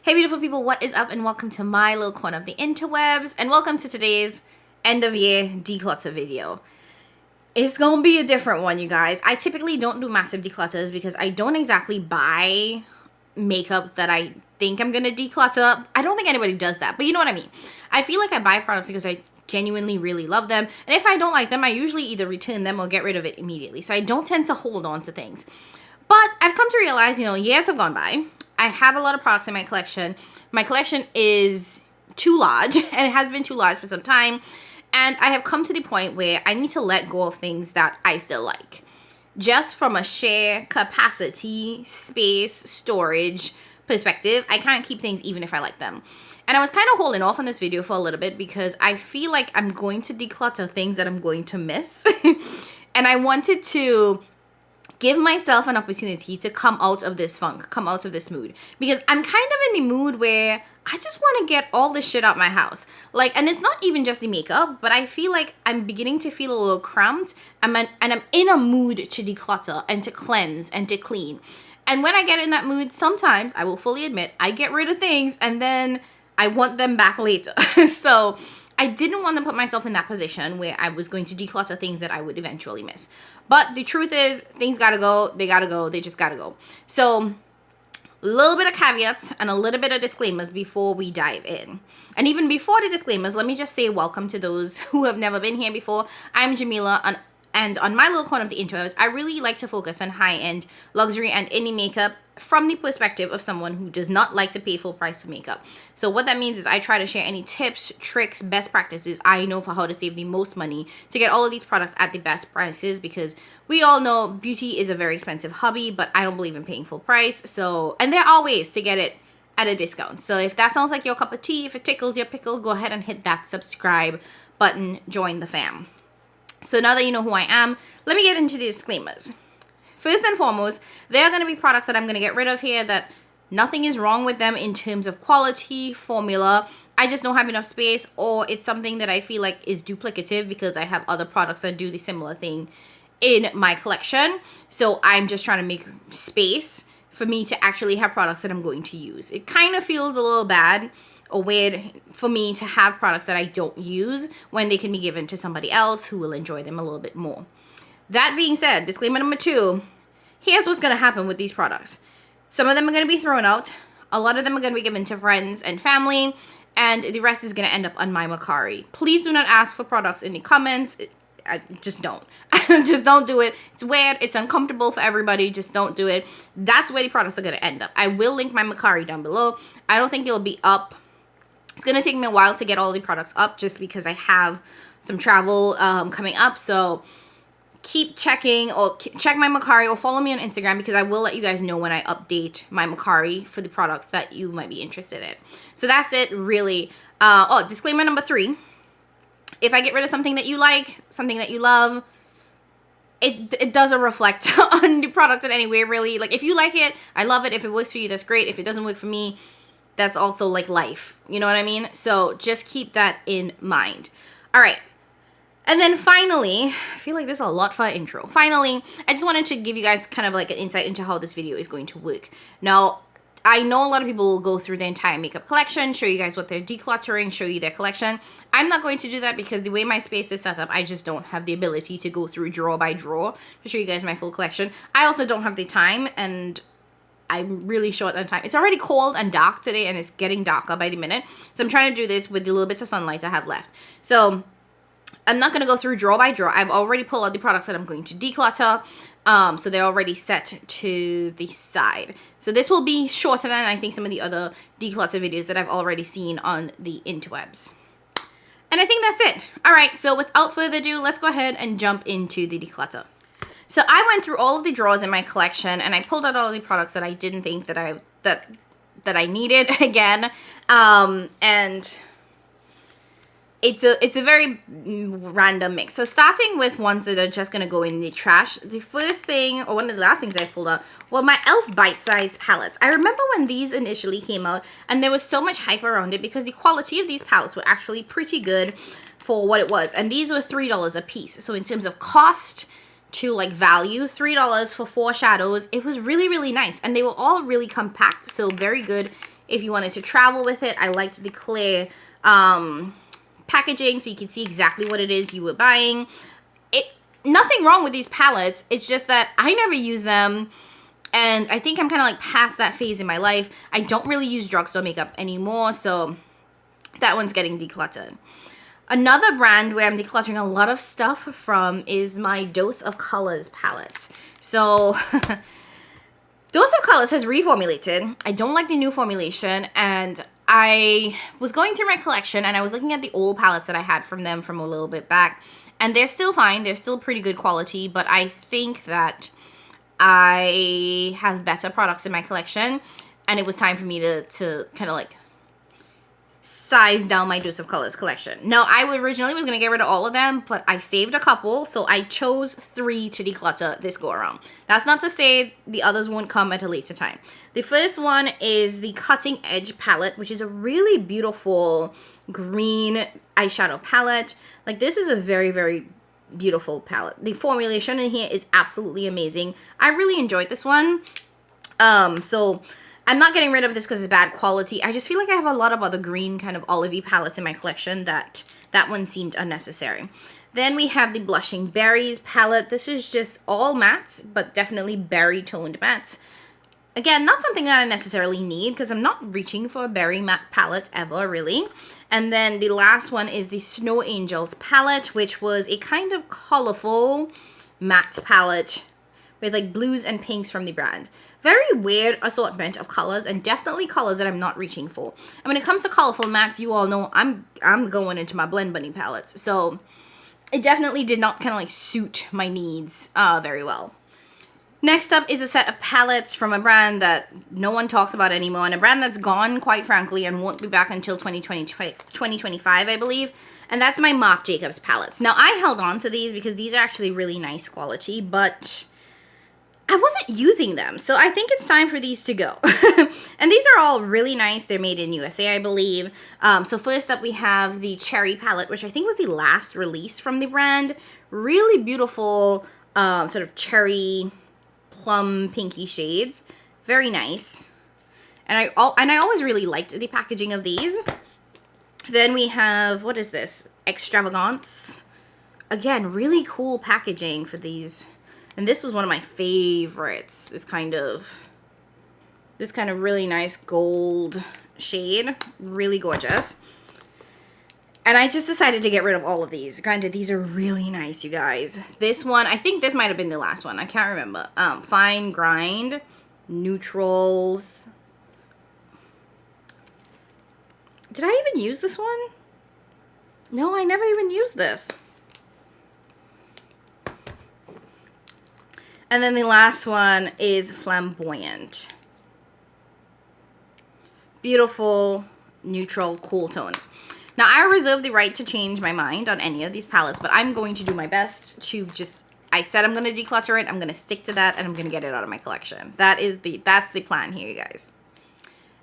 Hey beautiful people, what is up and welcome to my little corner of the interwebs and welcome to today's end of year declutter video. It's gonna be a different one, you guys. I typically don't do massive declutters because I don't exactly buy makeup that I think I'm gonna declutter. I don't think anybody does that, but you know what I mean. I feel like I buy products because I genuinely really love them, and if I don't like them, I usually either return them or get rid of it immediately. So I don't tend to hold on to things. But I've come to realize, years have gone by. I have a lot of products in my collection. My collection is too large, and it has been too large for some time. And I have come to the point where I need to let go of things that I still like. Just from a share capacity, space, storage perspective, I can't keep things even if I like them. And I was kind of holding off on this video for a little bit because I feel like I'm going to declutter things that I'm going to miss. And I wanted to give myself an opportunity to come out of this funk, come out of this mood. Because I'm kind of in the mood where I just want to get all this shit out my house. And it's not even just the makeup, but I feel like I'm beginning to feel a little cramped. And I'm in a mood to declutter and to cleanse and to clean. And when I get in that mood, sometimes, I will fully admit, I get rid of things and then I want them back later. So I didn't want to put myself in that position where I was going to declutter things that I would eventually miss. But the truth is, things gotta go, they just gotta go. So, a little bit of caveats and a little bit of disclaimers before we dive in. And even before the disclaimers, let me just say welcome to those who have never been here before. I'm Jamila, and on my little corner of the interwebs, I really like to focus on high-end luxury and indie makeup from the perspective of someone who does not like to pay full price for makeup. So what that means is I try to share any tips, tricks, best practices I know for how to save the most money to get all of these products at the best prices, because we all know beauty is a very expensive hobby, but I don't believe in paying full price. And there are ways to get it at a discount. So if that sounds like your cup of tea, if it tickles your pickle, go ahead and hit that subscribe button, join the fam. So now that you know who I am, let me get into the disclaimers. First and foremost, there are going to be products that I'm going to get rid of here that nothing is wrong with them in terms of quality, formula. I just don't have enough space, or it's something that I feel like is duplicative because I have other products that do the similar thing in my collection. So I'm just trying to make space for me to actually have products that I'm going to use. It kind of feels a little bad or weird for me to have products that I don't use when they can be given to somebody else who will enjoy them a little bit more. That being said, disclaimer number 2, here's what's going to happen with these products. Some of them are going to be thrown out. A lot of them are going to be given to friends and family, and the rest is going to end up on my Mercari. Please do not ask for products in the comments. Just don't. Just don't do it. It's weird. It's uncomfortable for everybody. Just don't do it. That's where the products are going to end up. I will link my Mercari down below. I don't think it'll be up. It's going to take me a while to get all the products up just because I have some travel coming up. So keep checking, or check my Mercari, or follow me on Instagram because I will let you guys know when I update my Mercari for the products that you might be interested in. So that's it, really. Disclaimer number 3. If I get rid of something that you like, something that you love, it doesn't reflect on the product in any way, really. Like, if you like it, I love it. If it works for you, that's great. If it doesn't work for me, that's also like life. You know what I mean? So just keep that in mind. All right. And then finally, I feel like this is a lot for an intro. Finally, I just wanted to give you guys kind of like an insight into how this video is going to work. Now, I know a lot of people will go through the entire makeup collection, show you guys what they're decluttering, show you their collection. I'm not going to do that because the way my space is set up, I just don't have the ability to go through drawer by drawer to show you guys my full collection. I also don't have the time, and I'm really short on time. It's already cold and dark today, and it's getting darker by the minute. So I'm trying to do this with the little bit of sunlight I have left. So I'm not going to go through drawer by drawer. I've already pulled out the products that I'm going to declutter. So they're already set to the side. So this will be shorter than I think some of the other declutter videos that I've already seen on the interwebs. And I think that's it. All right, so without further ado, let's go ahead and jump into the declutter. So I went through all of the drawers in my collection and I pulled out all of the products that I didn't think that I needed again. And it's a very random mix. So starting with ones that are just going to go in the trash, the first thing, or one of the last things I pulled out, were my e.l.f. bite-sized palettes. I remember when these initially came out, and there was so much hype around it because the quality of these palettes were actually pretty good for what it was. And these were $3 a piece. So in terms of cost to like value, $3 for 4 shadows, it was really, really nice. And they were all really compact, so very good if you wanted to travel with it. I liked the clear packaging so you could see exactly what it is you were buying. Nothing wrong with these palettes. It's just that I never use them. And I think I'm kind of like past that phase in my life. I don't really use drugstore makeup anymore. So that one's getting decluttered. Another brand where I'm decluttering a lot of stuff from is my Dose of Colors palettes. So Dose of Colors has reformulated. I don't like the new formulation, and I was going through my collection and I was looking at the old palettes that I had from them from a little bit back, and they're still fine. They're still pretty good quality, but I think that I have better products in my collection, and it was time for me to kind of like size down my Dose of Colors collection. Now, I originally was going to get rid of all of them, but I saved a couple, so I chose 3 to declutter this go around. That's not to say the others won't come at a later time. The first one is the Cutting Edge palette, which is a really beautiful green eyeshadow palette. Like, this is a very, very beautiful palette. The formulation in here is absolutely amazing. I really enjoyed this one. So I'm not getting rid of this because it's bad quality. I just feel like I have a lot of other green kind of olivey palettes in my collection that one seemed unnecessary. Then we have the Blushing Berries palette. This is just all mattes, but definitely berry toned mattes. Again, not something that I necessarily need because I'm not reaching for a berry matte palette ever, really. And then the last one is the Snow Angels palette, which was a kind of colorful matte palette with like blues and pinks from the brand. Very weird assortment of colors, and definitely colors that I'm not reaching for. And when it comes to colorful mattes, you all know I'm going into my Blend Bunny palettes. So it definitely did not kind of like suit my needs very well. Next up is a set of palettes from a brand that no one talks about anymore, and a brand that's gone, quite frankly, and won't be back until 2025, I believe. And that's my Marc Jacobs palettes. Now, I held on to these because these are actually really nice quality, but I wasn't using them, so I think it's time for these to go. And these are all really nice. They're made in USA, I believe. So first up, we have the Cherry palette, which I think was the last release from the brand. Really beautiful sort of cherry plum pinky shades. Very nice. And I always really liked the packaging of these. Then we have, what is this? Extravagance. Again, really cool packaging for these. And this was one of my favorites. This kind of really nice gold shade. Really gorgeous. And I just decided to get rid of all of these. Granted, these are really nice, you guys. This one, I think this might have been the last one. I can't remember. Fine Grind. Neutrals. Did I even use this one? No, I never even used this. And then the last one is Flamboyant. Beautiful, neutral, cool tones. Now, I reserve the right to change my mind on any of these palettes, but I'm going to do my best to just, I said I'm going to declutter it, I'm going to stick to that, and I'm going to get it out of my collection. That's the plan here, you guys.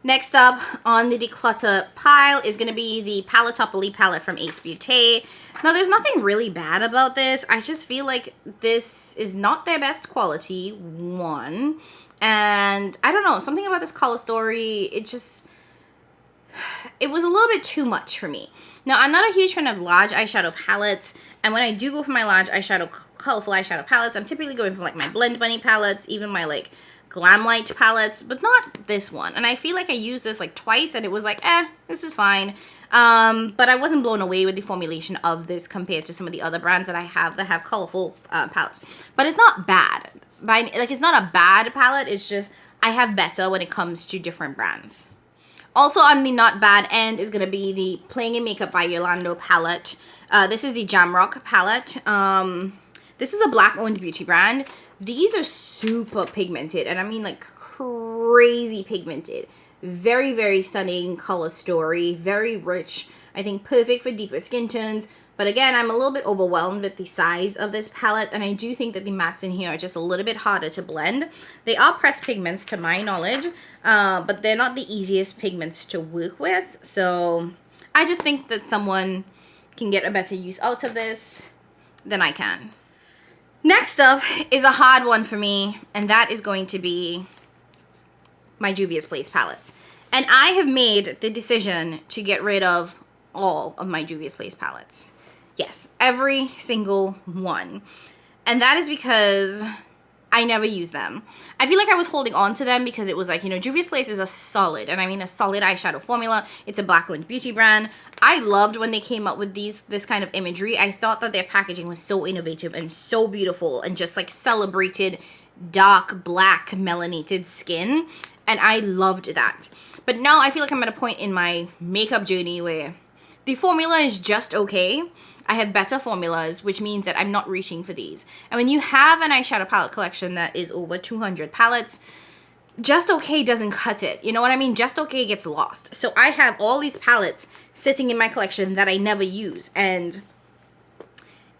Next up on the declutter pile is going to be the Paletopoly palette from Ace Beauté. Now, there's nothing really bad about this. I just feel like this is not their best quality, one. And I don't know, something about this color story, it was a little bit too much for me. Now, I'm not a huge fan of large eyeshadow palettes. And when I do go for my large eyeshadow, colorful eyeshadow palettes, I'm typically going for like my Blend Bunny palettes, even my like Glam Light palettes, but not this one. And I feel like I used this like twice and it was like, this is fine. But I wasn't blown away with the formulation of this compared to some of the other brands that I have that have colorful palettes. But it's not bad. It's not a bad palette. It's just I have better when it comes to different brands. Also on the not bad end is going to be the Playing in Makeup by Yolanda palette. This is the Jamrock palette. This is a black-owned beauty brand. These are super pigmented, and I mean like crazy pigmented. Very, very stunning color story. Very rich. I think perfect for deeper skin tones. But again, I'm a little bit overwhelmed with the size of this palette, and I do think that the mattes in here are just a little bit harder to blend. They are pressed pigments to my knowledge, but they're not the easiest pigments to work with. So I just think that someone can get a better use out of this than I can. Next up is a hard one for me, and that is going to be my Juvia's Place palettes. And I have made the decision to get rid of all of my Juvia's Place palettes. Yes, every single one. And that is because I never use them. I feel like I was holding on to them because it was like, you know, Juvia's Place is a solid, and I mean a solid eyeshadow formula. It's a black-owned beauty brand. I loved when they came up with this kind of imagery. I thought that their packaging was so innovative and so beautiful and just like celebrated dark black melanated skin, and I loved that. But now I feel like I'm at a point in my makeup journey where the formula is just okay. I have better formulas, which means that I'm not reaching for these. And when you have an eyeshadow palette collection that is over 200 palettes, just okay doesn't cut it. You know what I mean? Just okay gets lost. So I have all these palettes sitting in my collection that I never use, and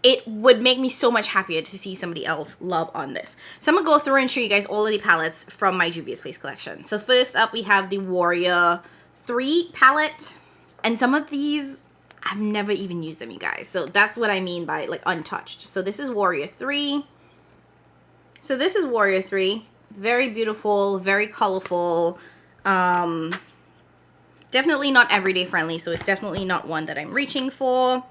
it would make me so much happier to see somebody else love on this. So I'm going to go through and show you guys all of the palettes from my Juvia's Place collection. So first up, we have the Warrior 3 palette. And some of these, I've never even used them, you guys. So that's what I mean by like untouched. So this is Warrior 3. So this is Warrior 3. Very beautiful, very colorful. Definitely not everyday friendly. So it's definitely not one that I'm reaching for.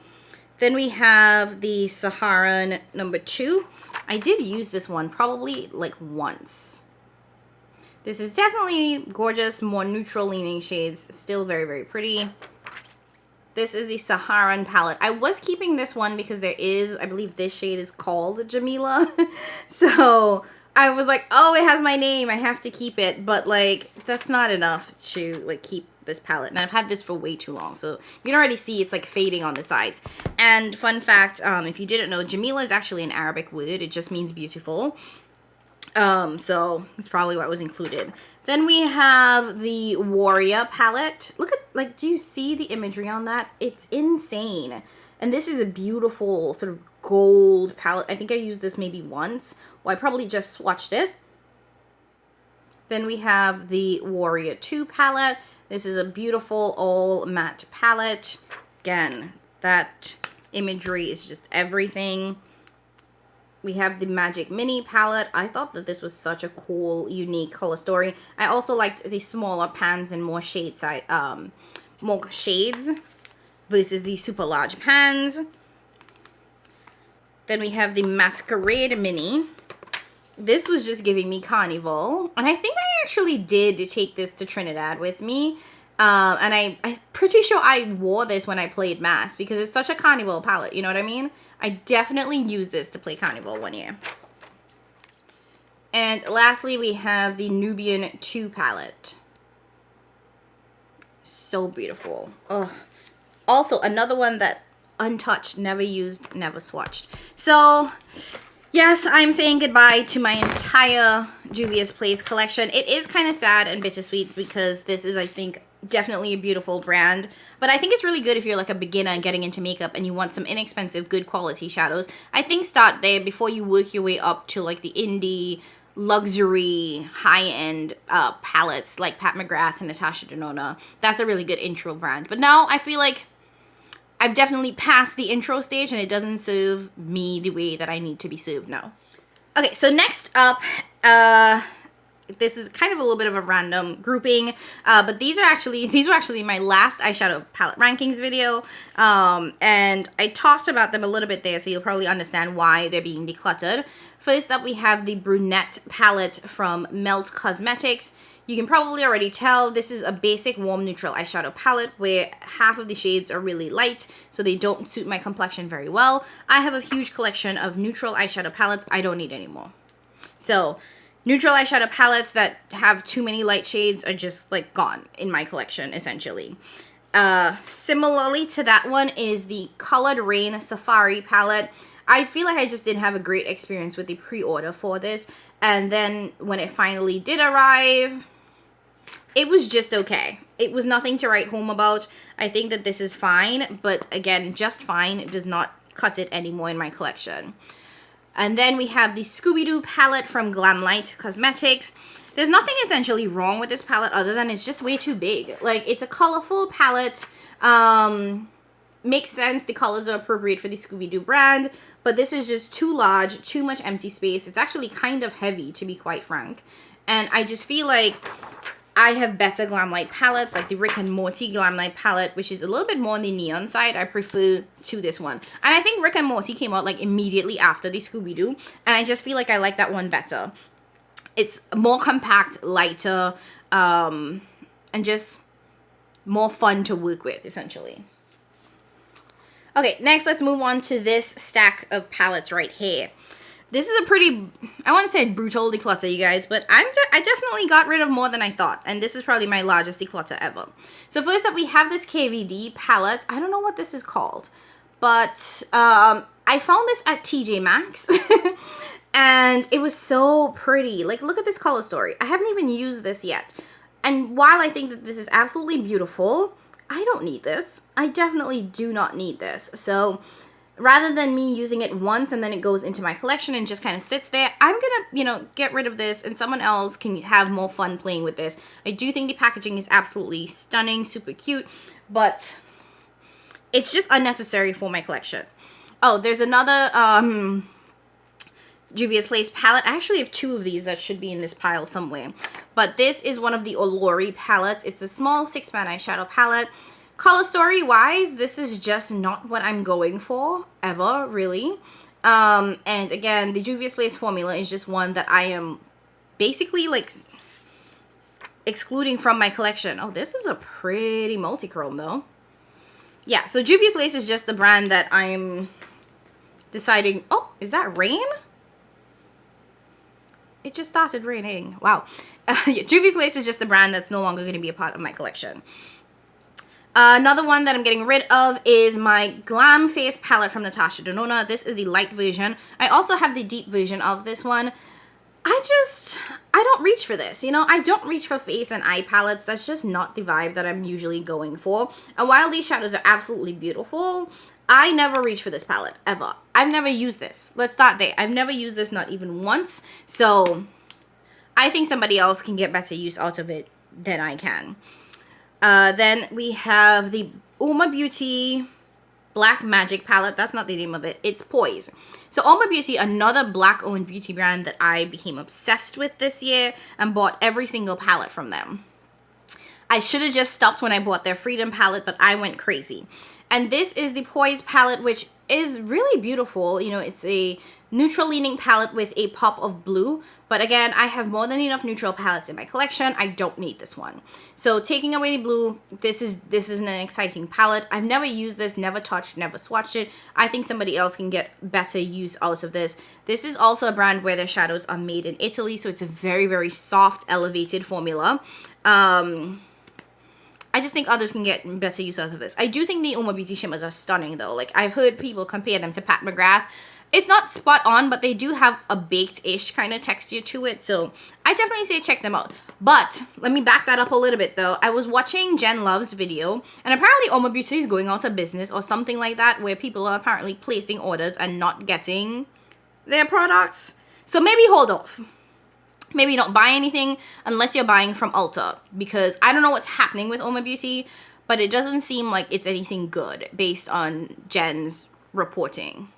Then we have the Saharan number 2. I did use this one probably like once. This is definitely gorgeous, more neutral leaning shades. Still very, very pretty. This is the Saharan palette. I was keeping this one because there is, I believe this shade is called Jamila. So I was like, oh, it has my name, I have to keep it. But like, that's not enough to like keep this palette, and I've had this for way too long, so you can already see it's like fading on the sides. And fun fact, if you didn't know, Jamila is actually an Arabic word. It just means beautiful, so it's probably what was included. Then we have the Warrior palette. Look at, like, do you see the imagery on that? It's insane. And this is a beautiful sort of gold palette. I think I used this maybe once. Well, I probably just swatched it. Then we have the Warrior 2 palette. This is a beautiful all matte palette. Again, that imagery is just everything. We have the Magic Mini palette. I thought that this was such a cool, unique color story. I also liked the smaller pans and more shades. More shades versus the super large pans. Then we have the Masquerade Mini. This was just giving me Carnival. And I think I actually did take this to Trinidad with me. And I'm pretty sure I wore this when I played Mass because it's such a Carnival palette. You know what I mean? I definitely used this to play Carnival one year. And lastly, we have the Nubian 2 palette. So beautiful. Ugh. Also, another one that untouched, never used, never swatched. So yes, I'm saying goodbye to my entire Juvia's Place collection. It is kind of sad and bittersweet because this is, I think, definitely a beautiful brand. But I think it's really good if you're like a beginner getting into makeup and you want some inexpensive, good quality shadows. I think start there before you work your way up to like the indie, luxury, high-end palettes like Pat McGrath and Natasha Denona. That's a really good intro brand. But now I feel like I've definitely passed the intro stage and it doesn't serve me the way that I need to be served now. Okay, so next up, this is kind of a little bit of a random grouping, but these were actually my last eyeshadow palette rankings video, and I talked about them a little bit there, so you'll probably understand why they're being decluttered. First up, we have the Brunette palette from Melt Cosmetics. You can probably already tell this is a basic warm neutral eyeshadow palette where half of the shades are really light, so they don't suit my complexion very well. I have a huge collection of neutral eyeshadow palettes. I don't need any more. So neutral eyeshadow palettes that have too many light shades are just like gone in my collection, essentially. Similarly to that one is the Colored Rain Safari palette. I feel like I just didn't have a great experience with the pre-order for this, and then when it finally did arrive, it was just okay. It was nothing to write home about. I think that this is fine, but again, just fine does not cut it anymore in my collection. And then we have the Scooby-Doo palette from Glamlight Cosmetics. There's nothing essentially wrong with this palette other than it's just way too big. Like, it's a colorful palette. Makes sense. The colors are appropriate for the Scooby-Doo brand. But this is just too large, too much empty space. It's actually kind of heavy, to be quite frank. And I just feel like I have better glam light palettes, like the Rick and Morty glam light palette, which is a little bit more on the neon side. I prefer to this one. And I think Rick and Morty came out like immediately after the Scooby-Doo, and I just feel like I like that one better. It's more compact, lighter, and just more fun to work with, essentially. Okay, next let's move on to this stack of palettes right here. This is a pretty, I want to say brutal declutter, you guys, but I definitely got rid of more than I thought, and this is probably my largest declutter ever. So first up, we have this KVD palette. I don't know what this is called, but I found this at TJ Maxx, and it was so pretty. Like, look at this color story. I haven't even used this yet, and while I think that this is absolutely beautiful, I don't need this. I definitely do not need this. So rather than me using it once and then it goes into my collection and just kind of sits there, I'm gonna, you know, get rid of this and someone else can have more fun playing with this. I do think the packaging is absolutely stunning, super cute, but it's just unnecessary for my collection. Oh, there's another Juvia's Place palette. I actually have two of these that should be in this pile somewhere. But this is one of the Olori palettes. It's a small 6-pan eyeshadow palette. Color story wise, this is just not what I'm going for ever, really. And again, the Juvia's Place formula is just one that I am basically like excluding from my collection. Oh, this is a pretty multi-chrome though. Yeah, so Juvia's Place is just the brand that I'm deciding. Oh, is that rain? It just started raining. Wow. Yeah, Juvia's Place is just the brand that's no longer going to be a part of my collection. Another one that I'm getting rid of is my Glam Face palette from Natasha Denona. This is the light version. I also have the deep version of this one. I don't reach for this, you know? I don't reach for face and eye palettes. That's just not the vibe that I'm usually going for. And while these shadows are absolutely beautiful, I never reach for this palette, ever. I've never used this. Let's start there. I've never used this, not even once. So I think somebody else can get better use out of it than I can. Then we have the Uma Beauty Black Magic palette. That's not the name of it. It's Poise. So Uma Beauty, another black-owned beauty brand that I became obsessed with this year and bought every single palette from them. I should have just stopped when I bought their Freedom palette, but I went crazy. And this is the Poise palette, which is really beautiful. You know, it's a neutral leaning palette with a pop of blue. But again, I have more than enough neutral palettes in my collection. I don't need this one. So taking away the blue, this is an exciting palette. I've never used this, never touched, never swatched it. I think somebody else can get better use out of this. This is also a brand where their shadows are made in Italy. So it's a very, very soft, elevated formula. I just think others can get better use out of this. I do think the Uma Beauty shimmers are stunning though. Like, I've heard people compare them to Pat McGrath. It's not spot on, but they do have a baked-ish kind of texture to it. So I definitely say check them out. But let me back that up a little bit though. I was watching Jen Love's video, and apparently Uma Beauty is going out of business or something like that, where people are apparently placing orders and not getting their products. So maybe hold off. Maybe don't buy anything unless you're buying from Ulta, because I don't know what's happening with Uma Beauty, but it doesn't seem like it's anything good based on Jen's reporting.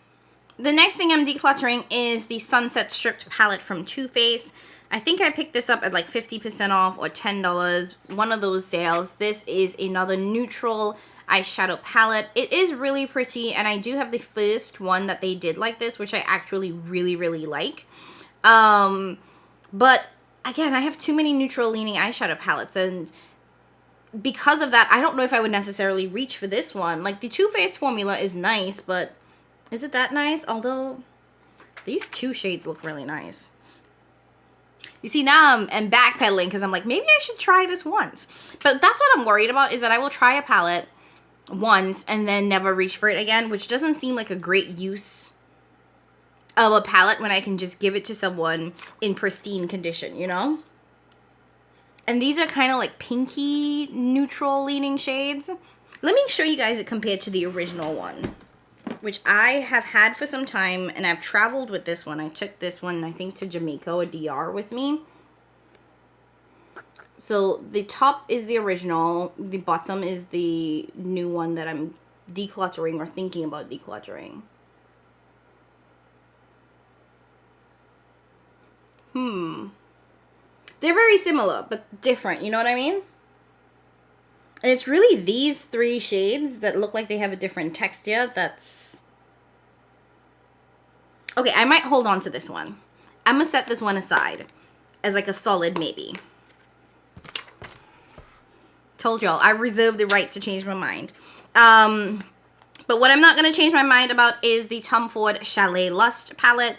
The next thing I'm decluttering is the Sunset Stripped palette from Too Faced. I think I picked this up at like 50% off or $10, one of those sales. This is another neutral eyeshadow palette. It is really pretty, and I do have the first one that they did like this, which I actually really, really like. But again, I have too many neutral leaning eyeshadow palettes, and because of that, I don't know if I would necessarily reach for this one. Like, the Too Faced formula is nice, but is it that nice? Although these two shades look really nice. You see, now I'm backpedaling because I'm like, maybe I should try this once. But that's what I'm worried about, is that I will try a palette once and then never reach for it again, which doesn't seem like a great use of a palette when I can just give it to someone in pristine condition, you know? And these are kind of like pinky neutral leaning shades. Let me show you guys it compared to the original one, which I have had for some time, and I've traveled with this one. I took this one, I think, to Jamaica or DR with me. So the top is the original, the bottom is the new one that I'm decluttering or thinking about decluttering. They're very similar, but different. You know what I mean? And it's really these 3 shades that look like they have a different texture. That's... Okay, I might hold on to this one. I'm going to set this one aside as like a solid maybe. Told y'all, I reserve the right to change my mind. But what I'm not going to change my mind about is the Tom Ford Chalet Lust palette.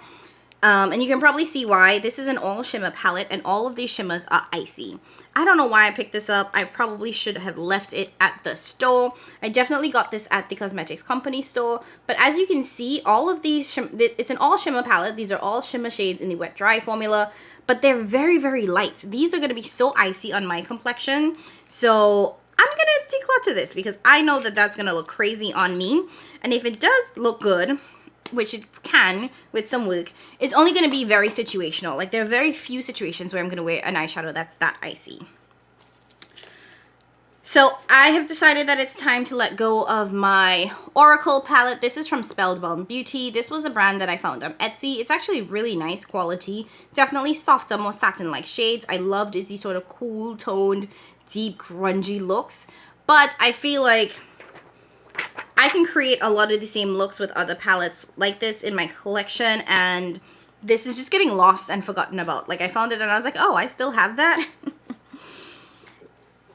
And you can probably see why. This is an all shimmer palette, and all of these shimmers are icy. I don't know why I picked this up. I probably should have left it at the store. I definitely got this at the cosmetics company store. But as you can see, all of these, it's an all shimmer palette. These are all shimmer shades in the wet dry formula. But they're very, very light. These are going to be so icy on my complexion. So I'm going to declutter this because I know that that's going to look crazy on me. And if it does look good, which it can with some work, it's only going to be very situational. Like, there are very few situations where I'm going to wear an eyeshadow that's that icy. So I have decided that it's time to let go of my Oracle palette. This is from Spellbound Beauty. This was a brand that I found on Etsy. It's actually really nice quality. Definitely softer, more satin-like shades. I loved these sort of cool toned, deep, grungy looks. But I feel like I can create a lot of the same looks with other palettes like this in my collection, and this is just getting lost and forgotten about. Like, I found it and I was like, oh, I still have that?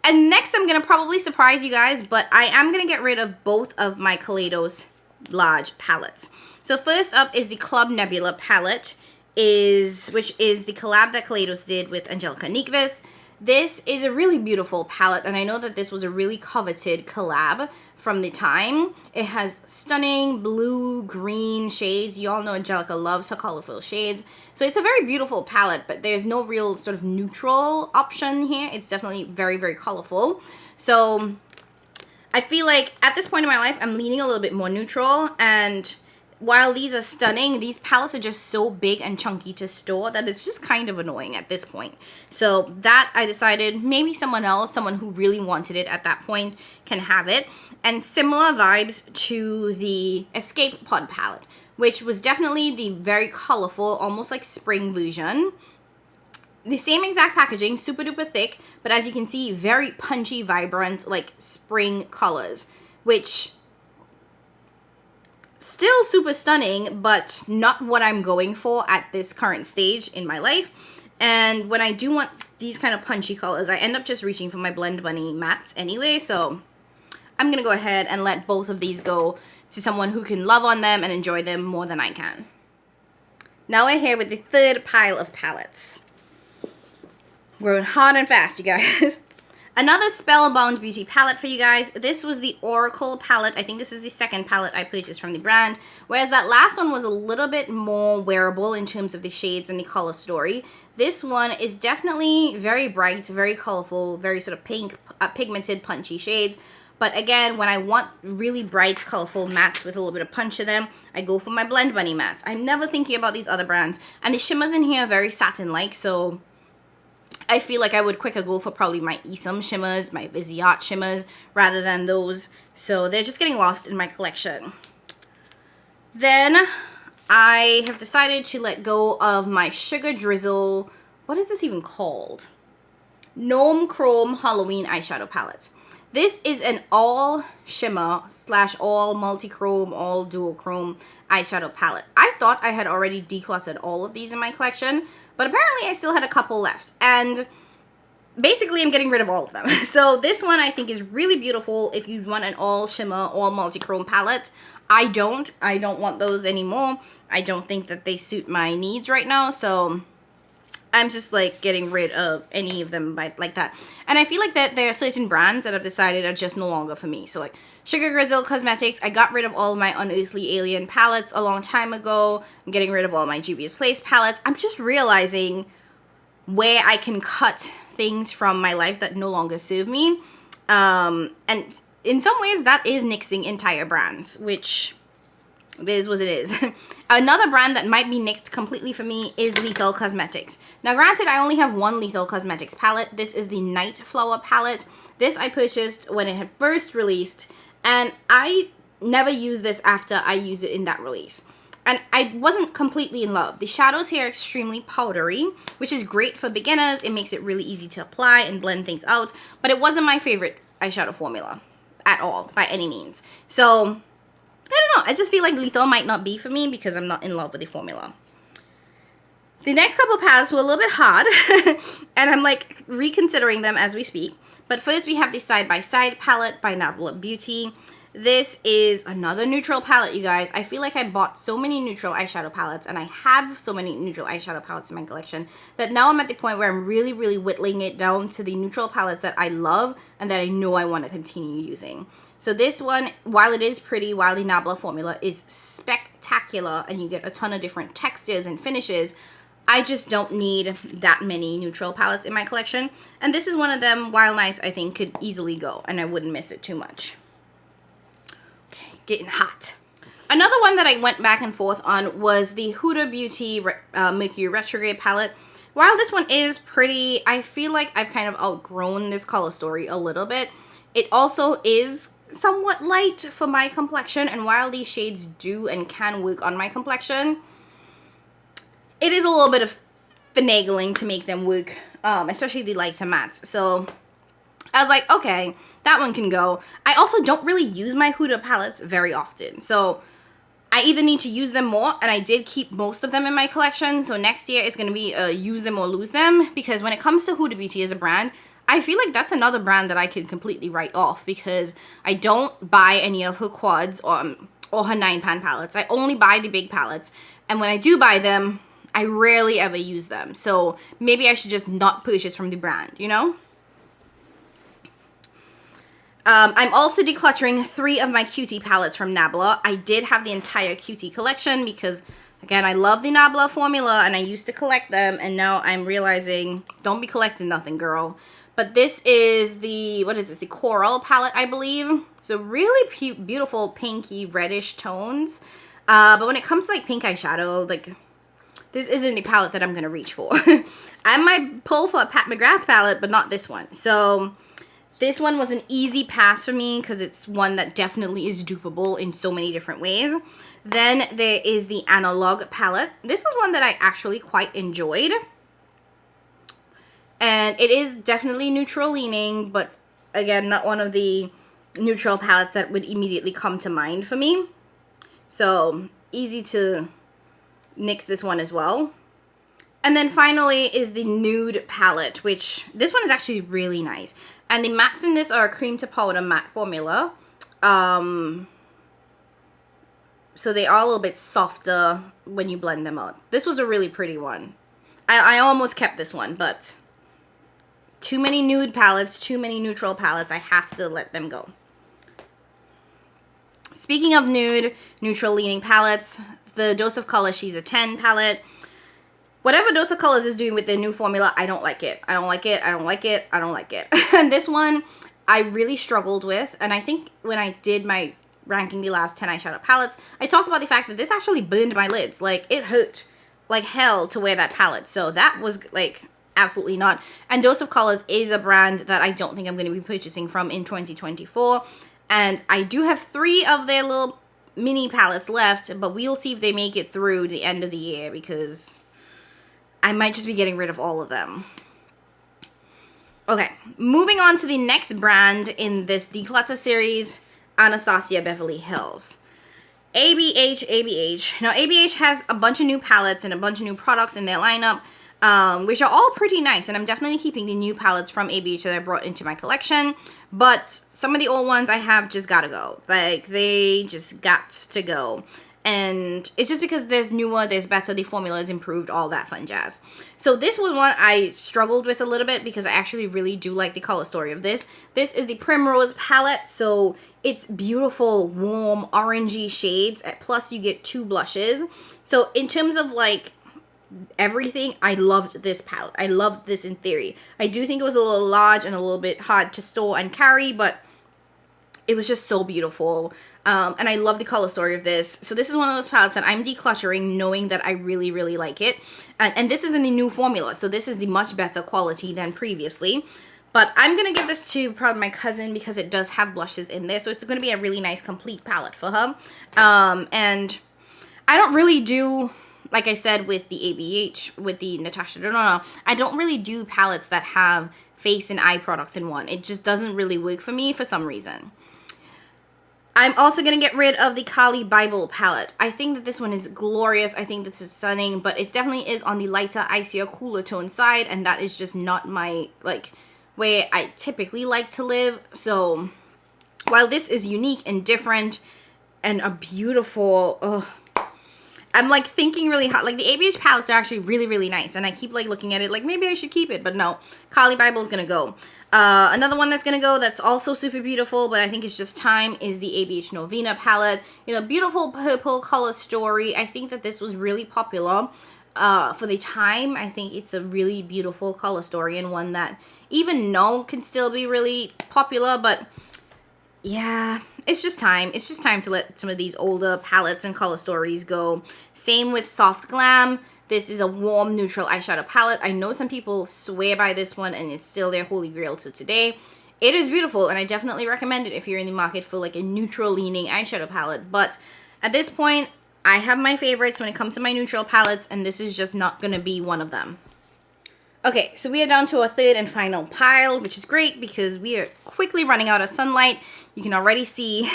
And next I'm going to probably surprise you guys, but I am going to get rid of both of my Kaleidos large palettes. So first up is the Club Nebula palette, which is the collab that Kaleidos did with Angelica Nyqvist. This is a really beautiful palette, and I know that this was a really coveted collab from the time. It has stunning blue, green shades. You all know Angelica loves her colorful shades. So it's a very beautiful palette, but there's no real sort of neutral option here. It's definitely very, very colorful. So I feel like at this point in my life, I'm leaning a little bit more neutral, and while these are stunning, these palettes are just so big and chunky to store that it's just kind of annoying at this point. So that I decided maybe someone else, someone who really wanted it at that point, can have it. And similar vibes to the Escape Pod palette, which was definitely the very colorful, almost like spring version. The same exact packaging, super duper thick, but as you can see, very punchy, vibrant, like spring colors, which still super stunning, but not what I'm going for at this current stage in my life. And when I do want these kind of punchy colors, I end up just reaching for my Blend Bunny mattes anyway. So I'm going to go ahead and let both of these go to someone who can love on them and enjoy them more than I can. Now we're here with the third pile of palettes. We're going hard and fast, you guys. Another Spellbound Beauty palette for you guys. This was the Oracle palette. I think this is the second palette I purchased from the brand. Whereas that last one was a little bit more wearable in terms of the shades and the color story. This one is definitely very bright, very colorful, very sort of pink, pigmented, punchy shades. But again, when I want really bright, colorful mattes with a little bit of punch to them, I go for my Blend Bunny mattes. I'm never thinking about these other brands. And the shimmers in here are very satin-like, so I feel like I would quicker go for probably my Isom shimmers, my Viseart shimmers, rather than those. So they're just getting lost in my collection. Then I have decided to let go of my Sugar Drizzle, what is this even called? Gnome Chrome Halloween eyeshadow palette. This is an all shimmer / all multi-chrome, all duochrome eyeshadow palette. I thought I had already decluttered all of these in my collection, but apparently I still had a couple left. And basically I'm getting rid of all of them. So this one I think is really beautiful if you want an all shimmer, all multi-chrome palette. I don't want those anymore. I don't think that they suit my needs right now. So I'm just like getting rid of any of them like that. And I feel like that there are certain brands that I've decided are just no longer for me. So like Sugar Grizzle Cosmetics, I got rid of all of my Unearthly Alien palettes a long time ago. I'm getting rid of all my Juvia's Place palettes. I'm just realizing where I can cut things from my life that no longer serve me. And in some ways that is nixing entire brands, which it is what it is. Another brand that might be nixed completely for me is Lethal Cosmetics. Now granted, I only have one Lethal Cosmetics palette. This is the Night Flower palette. This I purchased when it had first released, and I never use this after I use it in that release. And I wasn't completely in love. The shadows here are extremely powdery, which is great for beginners. It makes it really easy to apply and blend things out. But it wasn't my favorite eyeshadow formula at all, by any means. So, I don't know. I just feel like lethal might not be for me because I'm not in love with the formula. The next couple of palettes were a little bit hard. And I'm like reconsidering them as we speak. But first we have the Side by Side palette by Nabla Beauty. This is another neutral palette, you guys. I feel like I bought so many neutral eyeshadow palettes, and I have so many neutral eyeshadow palettes in my collection, that now I'm at the point where I'm really, really whittling it down to the neutral palettes that I love and that I know I want to continue using. So this one, while it is pretty, while the Nabla formula is spectacular, and you get a ton of different textures and finishes, I just don't need that many neutral palettes in my collection. And this is one of them, while nice, I think could easily go, and I wouldn't miss it too much. Getting hot. Another one that I went back and forth on was the Huda Beauty Mercury Retrograde palette. While this one is pretty, I feel like I've kind of outgrown this color story a little bit. It also is somewhat light for my complexion, and while these shades do and can work on my complexion, it is a little bit of finagling to make them work, especially the lighter mattes. So I was like, okay, that one can go. I also don't really use my Huda palettes very often. So I either need to use them more, and I did keep most of them in my collection. So next year it's going to be use them or lose them. Because when it comes to Huda Beauty as a brand, I feel like that's another brand that I could completely write off. Because I don't buy any of her quads or her 9-pan palettes. I only buy the big palettes. And when I do buy them, I rarely ever use them. So maybe I should just not purchase from the brand, you know? I'm also decluttering 3 of my Cutie palettes from Nabla. I did have the entire Cutie collection because, again, I love the Nabla formula and I used to collect them, and now I'm realizing, don't be collecting nothing, girl. But this is the, what is this, the Coral palette, I believe. So really beautiful pinky reddish tones. But when it comes to like pink eyeshadow, like, this isn't the palette that I'm going to reach for. I might pull for a McGrath palette, but not this one. So this one was an easy pass for me because it's one that definitely is dupable in so many different ways. Then there is the Analog palette. This was one that I actually quite enjoyed. And it is definitely neutral leaning, but again, not one of the neutral palettes that would immediately come to mind for me. So easy to nix this one as well. And then finally is the Nude palette, which this one is actually really nice. And the mattes in this are a cream to powder matte formula. So they are a little bit softer when you blend them out. This was a really pretty one. I almost kept this one, but too many nude palettes, too many neutral palettes. I have to let them go. Speaking of nude, neutral leaning palettes, the Dose of Color She's a 10 palette. Whatever Dose of Colors is doing with their new formula, I don't like it. I don't like it. I don't like it. I don't like it. And this one, I really struggled with. And I think when I did my ranking the last 10 eyeshadow palettes, I talked about the fact that this actually burned my lids. Like, it hurt like hell to wear that palette. So that was, like, absolutely not. And Dose of Colors is a brand that I don't think I'm going to be purchasing from in 2024. And I do have 3 of their little mini palettes left, but we'll see if they make it through the end of the year because I might just be getting rid of all of them. Okay, moving on to the next brand in this declutter series, Anastasia Beverly Hills. ABH. Now, ABH has a bunch of new palettes and a bunch of new products in their lineup, which are all pretty nice. And I'm definitely keeping the new palettes from ABH that I brought into my collection. But some of the old ones I have just gotta go. Like, they just got to go. And it's just because there's newer, there's better, the formula is improved, all that fun jazz. So this was one I struggled with a little bit because I actually really do like the color story of this. This is the Primrose palette, so it's beautiful, warm, orangey shades, plus you get 2 blushes. So in terms of like everything, I loved this palette. I loved this in theory. I do think it was a little large and a little bit hard to store and carry, but it was just so beautiful. And I love the color story of this. So this is one of those palettes that I'm decluttering knowing that I really, really like it. And this is in the new formula. So this is the much better quality than previously. But I'm going to give this to probably my cousin because it does have blushes in there. So it's going to be a really nice complete palette for her. And I don't really do, like I said, with the ABH, with the Natasha Denona, I don't really do palettes that have face and eye products in one. It just doesn't really work for me for some reason. I'm also going to get rid of the Kali Bible palette. I think that this one is glorious. I think this is stunning, but it definitely is on the lighter, icier, cooler tone side, and that is just not my, like, way I typically like to live. So while this is unique and different and a beautiful, I'm like thinking really hard. Like the ABH palettes are actually really, really nice, and I keep like looking at it like maybe I should keep it, but no. Kali Bible is gonna go. Another one that's gonna go that's also super beautiful, but I think it's just time, is the ABH Novena palette. You know, beautiful purple color story. I think that this was really popular for the time. I think it's a really beautiful color story, and one that even no can still be really popular, but yeah, it's just time. It's just time to let some of these older palettes and color stories go. Same with Soft Glam. This is a warm neutral eyeshadow palette. I know some people swear by this one, and it's still their holy grail to today. It is beautiful, and I definitely recommend it if you're in the market for like a neutral leaning eyeshadow palette. But at this point, I have my favorites when it comes to my neutral palettes, and this is just not going to be one of them. Okay, so we are down to our third and final pile, which is great because we are quickly running out of sunlight. You can already see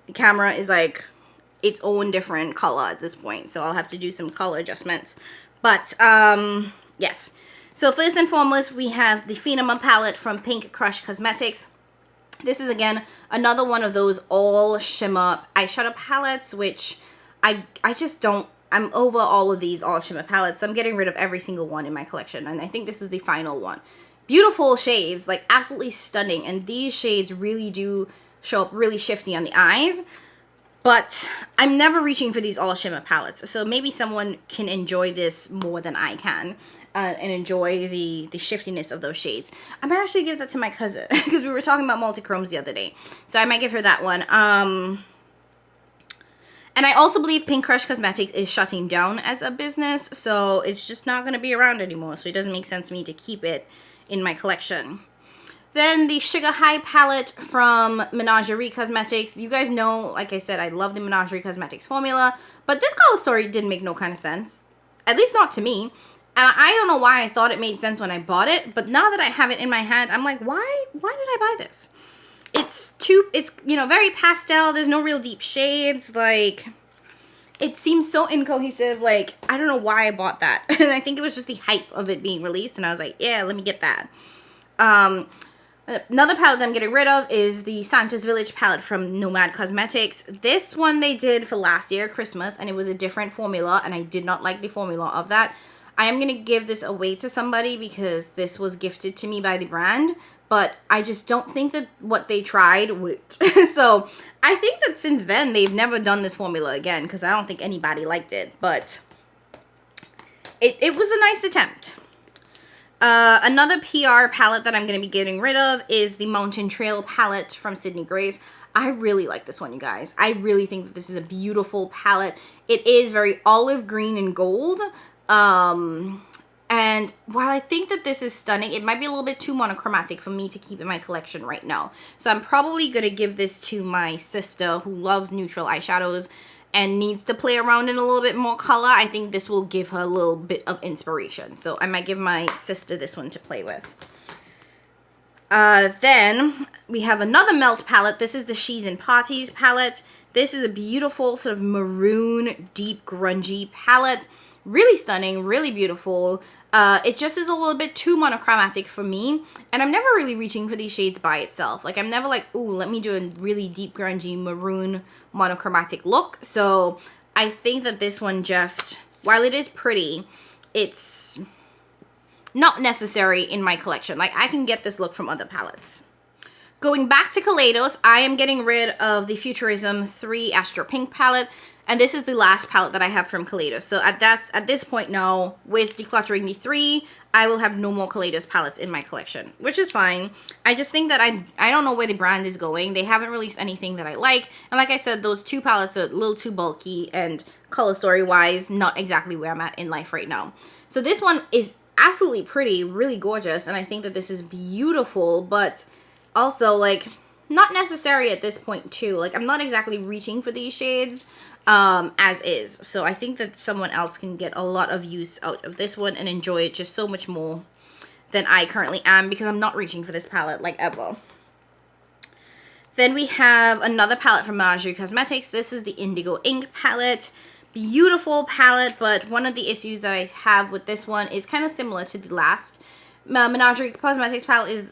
the camera is like its own different color at this point, so I'll have to do some color adjustments. But yes, so first and foremost, we have the Phenema palette from Pink Crush Cosmetics. This is again another one of those all shimmer eyeshadow palettes, which I just don't, I'm over all of these all shimmer palettes. So I'm getting rid of every single one in my collection, and I think this is the final one. Beautiful shades, like absolutely stunning, and these shades really do show up really shifty on the eyes. But I'm never reaching for these all shimmer palettes, so maybe someone can enjoy this more than I can, and enjoy the shiftiness of those shades. I might actually give that to my cousin because we were talking about multi-chromes the other day, so I might give her that one. And I also believe Pink Crush Cosmetics is shutting down as a business, so it's just not going to be around anymore, so it doesn't make sense to me to keep it in my collection. Then the Sugar High palette from Menagerie Cosmetics. You guys know, like I said, I love the Menagerie Cosmetics formula, but this color story didn't make no kind of sense, at least not to me. And I don't know why I thought it made sense when I bought it, but now that I have it in my hand, I'm like, why did I buy this? It's you know, very pastel. There's no real deep shades. Like, it seems so incohesive. Like, I don't know why I bought that. And I think it was just the hype of it being released, and I was like, yeah, let me get that. Another palette that I'm getting rid of is the Santa's Village palette from Nomad Cosmetics. This one they did for last year, Christmas, and it was a different formula, and I did not like the formula of that. I am going to give this away to somebody because this was gifted to me by the brand, but I just don't think that what they tried worked. So I think that since then, they've never done this formula again because I don't think anybody liked it, but it was a nice attempt. Another PR palette that I'm going to be getting rid of is the Mountain Trail palette from Sydney Grace. I really like this one, you guys. I really think that this is a beautiful palette. It is very olive green and gold. And while I think that this is stunning, it might be a little bit too monochromatic for me to keep in my collection right now. So I'm probably going to give this to my sister who loves neutral eyeshadows and needs to play around in a little bit more color. I think this will give her a little bit of inspiration. So I might give my sister this one to play with. Then we have another Melt palette. This is the She's in Parties palette. This is a beautiful sort of maroon, deep, grungy palette. Really stunning, really beautiful. It just is a little bit too monochromatic for me. And I'm never really reaching for these shades by itself. Like, I'm never like, ooh, let me do a really deep, grungy, maroon, monochromatic look. So I think that this one just, while it is pretty, it's not necessary in my collection. Like, I can get this look from other palettes. Going back to Kaleidos, I am getting rid of the Futurism 3 Astro Pink palette. And this is the last palette that I have from Kaleidos. So at this point now, with decluttering the 3, I will have no more Kaleidos palettes in my collection, which is fine. I just think that I don't know where the brand is going. They haven't released anything that I like. And like I said, those 2 palettes are a little too bulky and color story-wise, not exactly where I'm at in life right now. So this one is absolutely pretty, really gorgeous. And I think that this is beautiful, but also like, not necessary at this point too. Like, I'm not exactly reaching for these shades as is. So I think that someone else can get a lot of use out of this one and enjoy it just so much more than I currently am, because I'm not reaching for this palette like ever. Then we have another palette from Marc Cosmetics. This is the Indigo Ink palette. Beautiful palette, but one of the issues that I have with this one is kind of similar to the last Marc Cosmetics palette. Is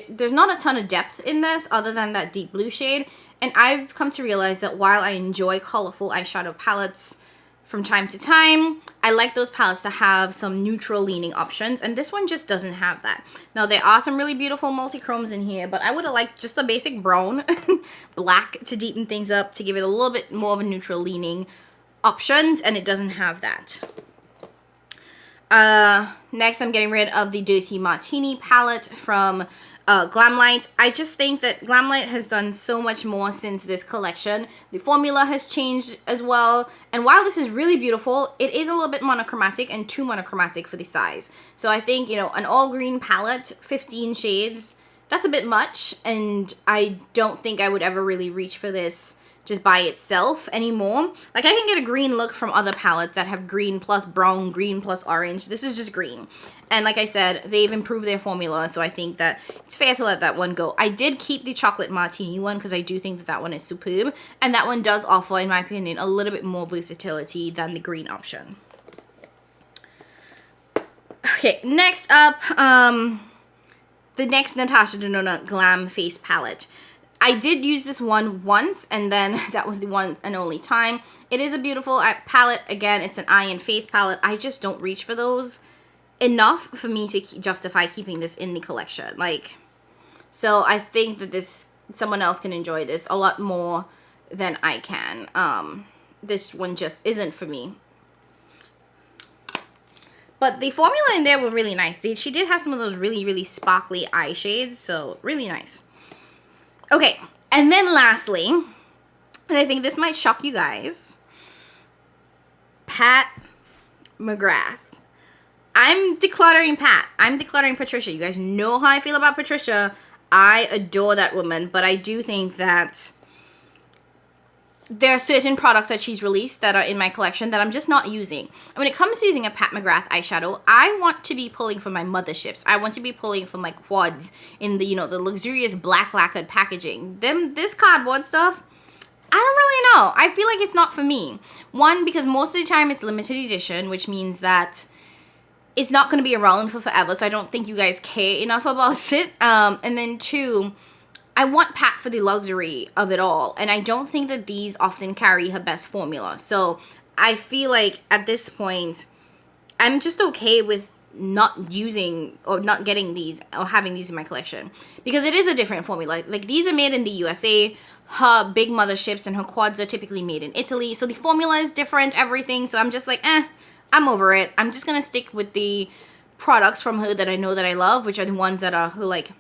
there's not a ton of depth in this other than that deep blue shade. And I've come to realize that while I enjoy colorful eyeshadow palettes from time to time, I like those palettes to have some neutral leaning options, and this one just doesn't have that. Now, there are some really beautiful multi-chromes in here, but I would have liked just a basic brown, black to deepen things up, to give it a little bit more of a neutral leaning options, and it doesn't have that. Next, I'm getting rid of the Dirty Martini palette from Glamlight. I just think that Glamlight has done so much more since this collection. The formula has changed as well, and while this is really beautiful, it is a little bit monochromatic and too monochromatic for the size. So I think, you know, an all green palette, 15 shades, that's a bit much, and I don't think I would ever really reach for this just by itself anymore. Like, I can get a green look from other palettes that have green plus brown, green plus orange. This is just green. And like I said, they've improved their formula, so I think that it's fair to let that one go. I did keep the chocolate martini one because I do think that that one is superb. And that one does offer, in my opinion, a little bit more versatility than the green option. Okay, next up, the next Natasha Denona Glam Face Palette. I did use this one once, and then that was the one and only time. It is a beautiful palette. Again, it's an eye and face palette. I just don't reach for those enough for me to justify keeping this in the collection. Like, so I think that someone else can enjoy this a lot more than I can. This one just isn't for me. But the formula in there were really nice. She did have some of those really, really sparkly eye shades, so really nice. Okay, and then lastly, and I think this might shock you guys, Pat McGrath. I'm decluttering Pat. I'm decluttering Patricia. You guys know how I feel about Patricia. I adore that woman, but I do think that there are certain products that she's released that are in my collection that I'm just not using. And when it comes to using a Pat McGrath eyeshadow, I want to be pulling from my motherships. I want to be pulling from my quads in the, you know, the luxurious black lacquered packaging. This cardboard stuff, I don't really know. I feel like it's not for me. One, because most of the time it's limited edition, which means that it's not going to be around for forever, so I don't think you guys care enough about it. And then two, I want Pat for the luxury of it all, and I don't think that these often carry her best formula. So I feel like at this point, I'm just okay with not using or not getting these or having these in my collection, because it is a different formula. Like, these are made in the USA. Her big motherships and her quads are typically made in Italy, so the formula is different, everything. So I'm just like, I'm over it. I'm just gonna stick with the products from her that I know that I love, which are the ones that are her, like,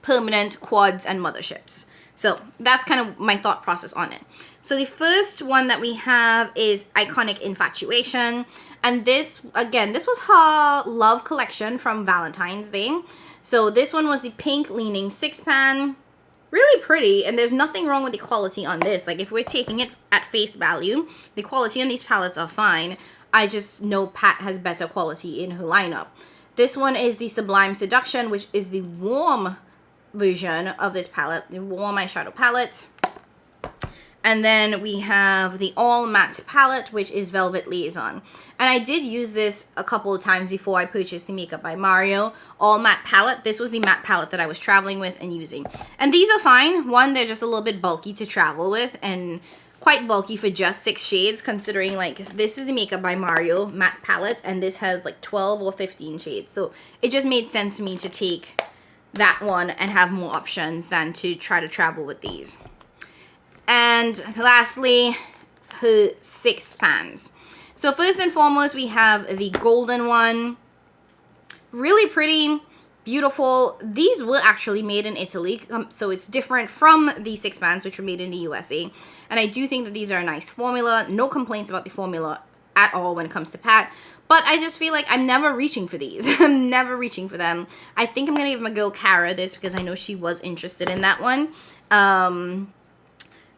permanent quads and motherships. So that's kind of my thought process on it. So the first one that we have is Iconic Infatuation, and this, again, this was her love collection from Valentine's Day. So this one was the pink leaning 6-pan, really pretty, and there's nothing wrong with the quality on this. Like, if we're taking it at face value, the quality on these palettes are fine. I just know Pat has better quality in her lineup. This one is the Sublime Seduction, which is the warm version of this palette, the warm eyeshadow palette. And then we have the All Matte palette, which is Velvet Liaison. And I did use this a couple of times before I purchased the Makeup by Mario All Matte palette. This was the matte palette that I was traveling with and using. And these are fine. One, they're just a little bit bulky to travel with, and quite bulky for just 6 shades, considering, like, this is the Makeup by Mario matte palette, and this has like 12 or 15 shades. So it just made sense to me to take that one and have more options than to try to travel with these. And lastly, her 6 pans. So first and foremost, we have the golden one. Really pretty, beautiful. These were actually made in Italy, so it's different from the 6 pans, which were made in the USA. And I do think that these are a nice formula. No complaints about the formula at all when it comes to Pat. But I just feel like I'm never reaching for these. I'm never reaching for them. I think I'm going to give my girl Cara this because I know she was interested in that one. And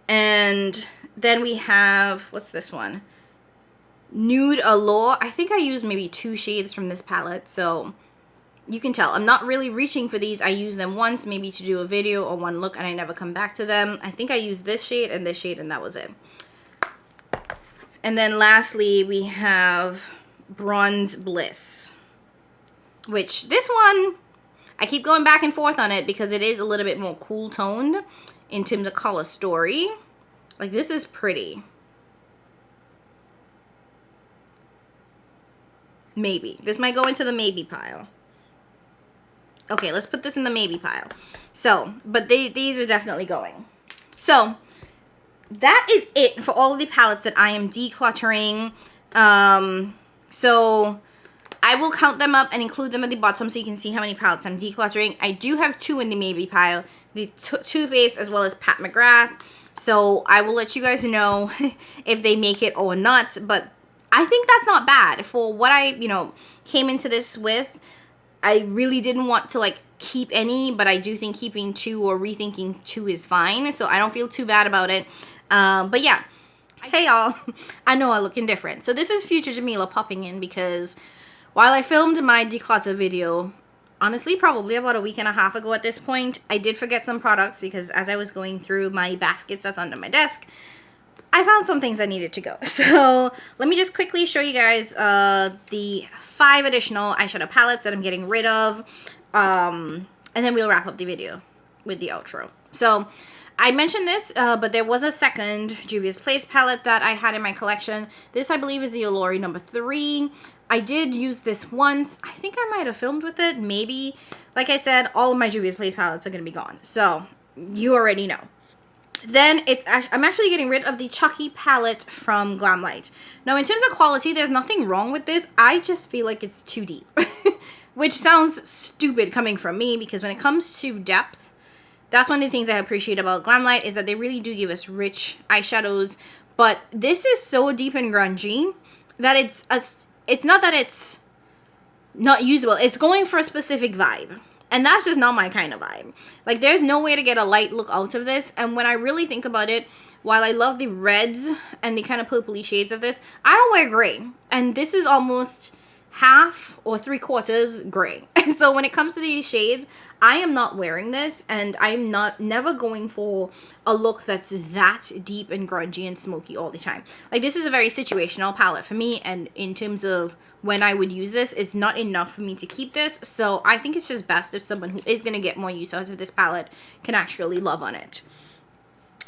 then we have, what's this one? Nude Allure. I think I used maybe 2 shades from this palette, so you can tell I'm not really reaching for these. I use them once, maybe to do a video or one look, and I never come back to them. I think I used this shade, and that was it. And then lastly, we have Bronze Bliss, which this one, I keep going back and forth on it because it is a little bit more cool toned in terms of color story. Like, this is pretty. Maybe. This might go into the maybe pile. Okay, let's put this in the maybe pile. So, but these are definitely going. So, that is it for all of the palettes that I am decluttering. So, I will count them up and include them at the bottom so you can see how many palettes I'm decluttering. I do have 2 in the maybe pile. The Too Faced as well as Pat McGrath. So, I will let you guys know if they make it or not. But I think that's not bad for what I, you know, came into this with. I really didn't want to like keep any, but I do think keeping 2 or rethinking 2 is fine. So I don't feel too bad about it. But yeah, hey y'all, I know I look indifferent. So this is future Jamila popping in because while I filmed my declutter video, honestly, probably about a week and a half ago at this point, I did forget some products because as I was going through my baskets that's under my desk, I found some things that needed to go. So let me just quickly show you guys the 5 additional eyeshadow palettes that I'm getting rid of. And then we'll wrap up the video with the outro. So I mentioned this, but there was a second Juvia's Place palette that I had in my collection. This, I believe, is the Allure number 3. I did use this once. I think I might have filmed with it, maybe. Like I said, all of my Juvia's Place palettes are going to be gone. So you already know. Then I'm actually getting rid of the Chucky palette from Glamlight. Now, in terms of quality, there's nothing wrong with this. I just feel like it's too deep, which sounds stupid coming from me because when it comes to depth, that's one of the things I appreciate about Glamlight is that they really do give us rich eyeshadows. But this is so deep and grungy that it's not that it's not usable. It's going for a specific vibe. And that's just not my kind of vibe. Like, there's no way to get a light look out of this. And when I really think about it, while I love the reds and the kind of purpley shades of this, I don't wear gray. And this is almost half or 3/4 gray. So when it comes to these shades, I am not wearing this. And I'm never going for a look that's that deep and grungy and smoky all the time. Like, this is a very situational palette for me. And in terms of when I would use this, it's not enough for me to keep this. So I think it's just best if someone who is going to get more use out of this palette can actually love on it.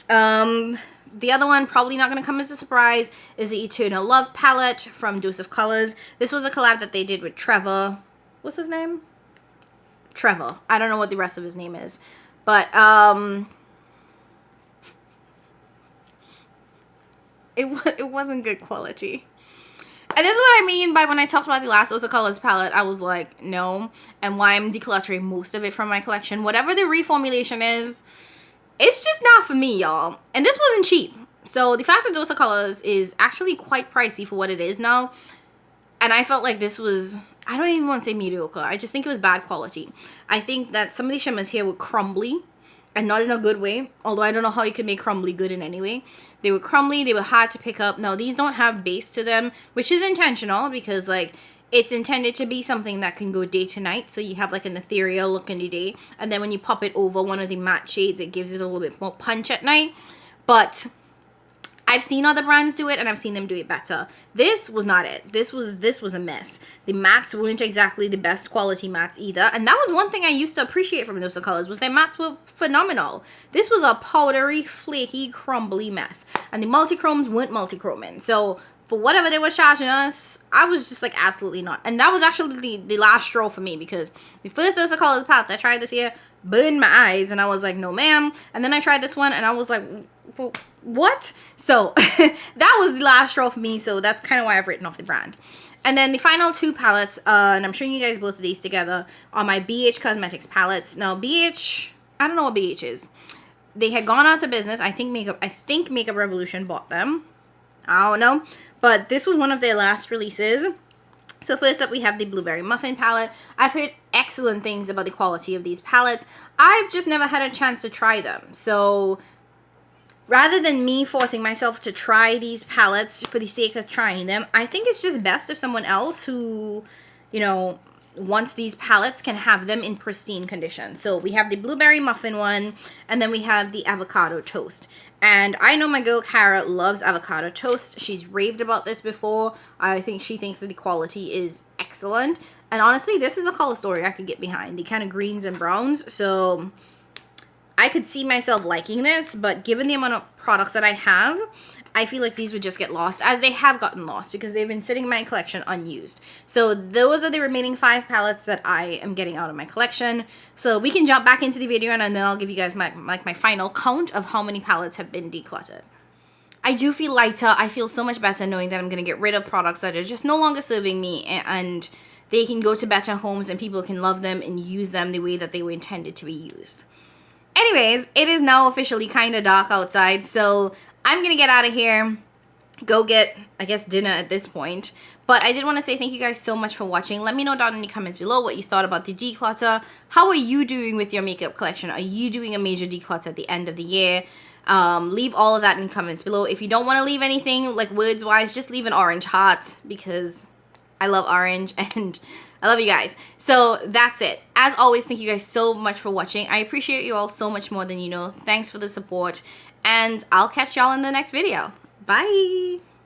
The other one, probably not going to come as a surprise, is the Eternal Love palette from Dose of Colors. This was a collab that they did with Trevor. What's his name? Trevor. I don't know what the rest of his name is. But, it wasn't good quality. And this is what I mean by when I talked about the last Dose of Colors palette, I was like, no. And why I'm decluttering most of it from my collection. Whatever the reformulation is, it's just not for me, y'all. And this wasn't cheap. So the fact that Dose of Colors is actually quite pricey for what it is now. And I felt like this was, I don't even want to say mediocre. I just think it was bad quality. I think that some of these shimmers here were crumbly. And not in a good way. Although I don't know how you could make crumbly good in any way. They were crumbly. They were hard to pick up. Now, these don't have base to them. Which is intentional. Because, like, it's intended to be something that can go day to night. So you have, like, an ethereal look in the day. And then when you pop it over one of the matte shades, it gives it a little bit more punch at night. But I've seen other brands do it. And I've seen them do it better. This was not it. This was a mess. The mattes weren't exactly the best quality mattes either. And that was one thing I used to appreciate from Dose of Colors, was their mattes were phenomenal. This was a powdery, flaky, crumbly mess. And the multichromes weren't multichroming. So for whatever they were charging us, I was just like, absolutely not. And that was actually the last straw for me, because the first Dose of Colors palette I tried this year burned my eyes. And I was like, no ma'am. And then I tried this one and I was like, well, what? So that was the last straw for me. So that's kind of why I've written off the brand. And then the final 2 palettes, and I'm showing you guys both of these together, are my BH Cosmetics palettes. Now BH, I don't know what BH is. They had gone out of business. I think Makeup Revolution bought them. I don't know. But this was one of their last releases. So first up, we have the Blueberry Muffin palette. I've heard excellent things about the quality of these palettes. I've just never had a chance to try them. So rather than me forcing myself to try these palettes for the sake of trying them, I think it's just best if someone else who, you know, wants these palettes can have them in pristine condition. So we have the Blueberry Muffin one, and then we have the Avocado Toast. And I know my girl Cara loves avocado toast. She's raved about this before. I think she thinks that the quality is excellent. And honestly, this is a color story I could get behind. The kind of greens and browns. So I could see myself liking this, but given the amount of products that I have, I feel like these would just get lost, as they have gotten lost because they've been sitting in my collection unused. So those are the remaining 5 palettes that I am getting out of my collection. So we can jump back into the video, and then I'll give you guys my final count of how many palettes have been decluttered. I do feel lighter. I feel so much better knowing that I'm going to get rid of products that are just no longer serving me, and they can go to better homes and people can love them and use them the way that they were intended to be used. Anyways, it is now officially kind of dark outside, so I'm going to get out of here, go get, I guess, dinner at this point. But I did want to say thank you guys so much for watching. Let me know down in the comments below what you thought about the declutter. How are you doing with your makeup collection? Are you doing a major declutter at the end of the year? Leave all of that in the comments below. If you don't want to leave anything, like words-wise, just leave an orange heart because I love orange and I love you guys. So that's it. As always, thank you guys so much for watching. I appreciate you all so much more than you know. Thanks for the support. And I'll catch y'all in the next video. Bye!